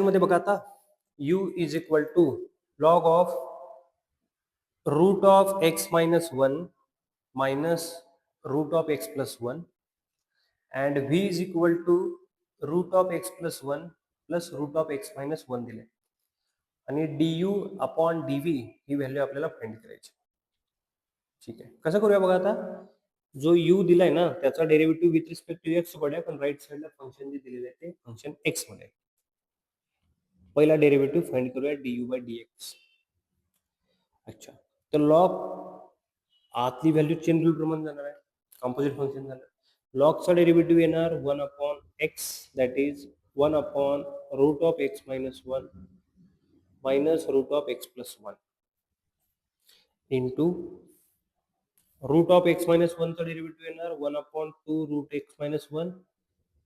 मध्ये बघा आता u is equal to log of root of x minus 1 minus root of x plus 1 and v is equal to root of x plus 1 plus root of x minus 1 दिले आणि du upon dv ही value आपल्याला find करायची. ठीक आहे, कसं करूया बघा आता. जो u दिलाय ना त्याचा derivative with respect to x सोबत आहे, पण राईट साइडला फंक्शन जे दिलेलं आहे ते फंक्शन x मध्ये आहे. पहिला डेरिव्हेटिव्ह फाइंड करूया du बाय dx. अच्छा, तर लॉग आतली व्हॅल्यू चेन रूल प्रमाणे जाणार आहे, कॉम्पोजिट फंक्शन झालं. लॉगचा डेरिव्हेटिव्ह येणार 1 upon x that is 1 upon root of x minus 1 minus root of x plus 1 into root of x minus 1 चा डेरिव्हेटिव्ह येणार 1 upon 2 root x minus 1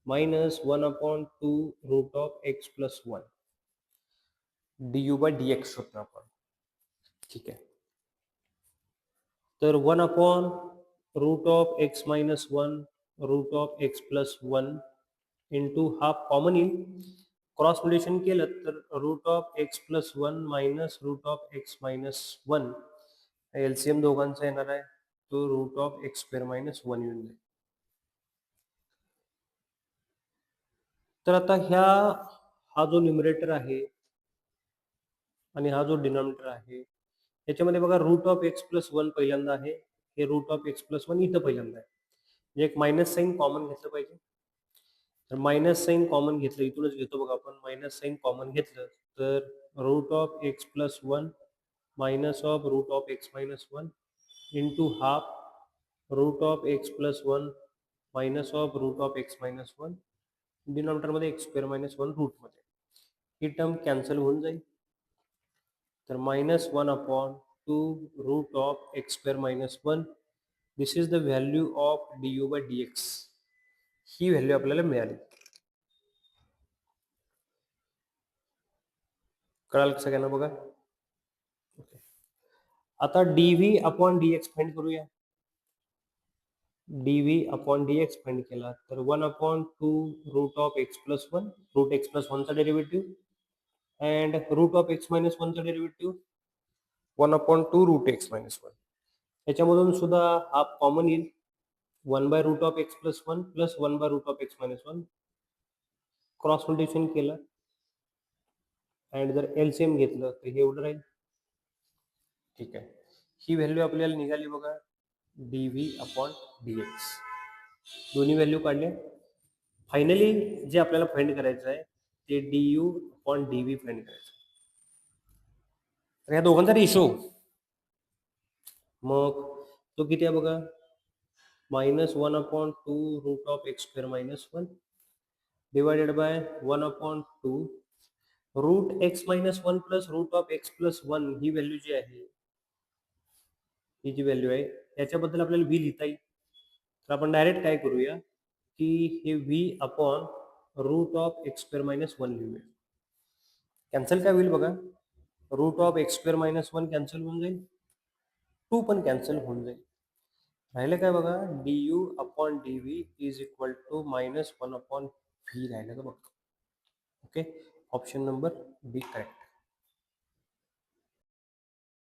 minus 1 upon 2 root of x plus 1 du by dx होतं आपण. ठीक आहे, तर 1 upon root of x minus 1 root of x plus 1 into half common येईल. Cross multiplication केलं तर root of x plus 1 minus root of x minus 1 LCM दोघांचा येणार आहे तो root of x square minus 1 येऊन जाईल. तर आता हा जो न्यूमरेटर आहे आणि हा जो डिनॉमिनेटर आहे याच्यामध्ये बघा रूट ऑफ x प्लस 1 पहिल्यांदा आहे, हे रूट ऑफ x प्लस 1 इथं पहिल्यांदा आहे. म्हणजे एक मायनस साईन कॉमन घेतलं पाहिजे. तर मायनस साईन कॉमन घेतलं, इथूनच घेतो बघा आपण. मायनस साईन कॉमन घेतलं तर root of x plus 1 minus of root of x minus 1 into half root of x plus 1 minus of root of x minus 1 डिनॉमिनेटरमध्ये एक्स स्क्वेअर मायनस 1 रूटमध्ये ही टर्म कॅन्सल होऊन जाईल. तर minus 1 upon 2 root of x square minus 1 this is the value of du by dx. ही value आपल्याला मिळाली. कळाल सगळ्यांना बघा. ओके, आता dv अपॉन dx फाइंड करूया. dv अपॉन dx फाइंड केला तर 1 upon 2 root of x plus 1 root x plus 1 चा derivative and root of x minus 1 चा derivative 1 upon 2 root x minus 1. याच्यामधून सुद्धा हाफ कॉमन येईल 1 by root of x plus 1 plus 1 by root of x minus 1 cross multiplication केलं and जर LCM घेतलं तर हे एवढं राहील. ठीक आहे, ही व्हॅल्यू आपल्याला निघाली बघा dv अपॉन dx. दोन्ही व्हॅल्यू काढल्या. फायनली जे आपल्याला फाइंड करायचं आहे ते du अपॉन dv फाइंड करायचं. तर या दोघांचा रेशो मग तो किती आहे बघा, minus 1 upon 2 root of x square minus 1 divided by 1 upon 2 root x minus 1 plus root of x plus 1 ही व्हॅल्यू जी आहे, ही जी व्हॅल्यू आहे याच्याबद्दल आपल्याला v लिहिता येईल. तर आपण डायरेक्ट काय करूया की हे v upon root of x square minus 1 लिहूया. कॅन्सल काय होईल बघा, root of x square minus 1 cancel होऊन जाईल, 2 पण कॅन्सल होऊन जाईल. राहिलं काय बघा, du upon dv is equal to minus 1 upon v राहिलं का बघ. Okay, option number B correct.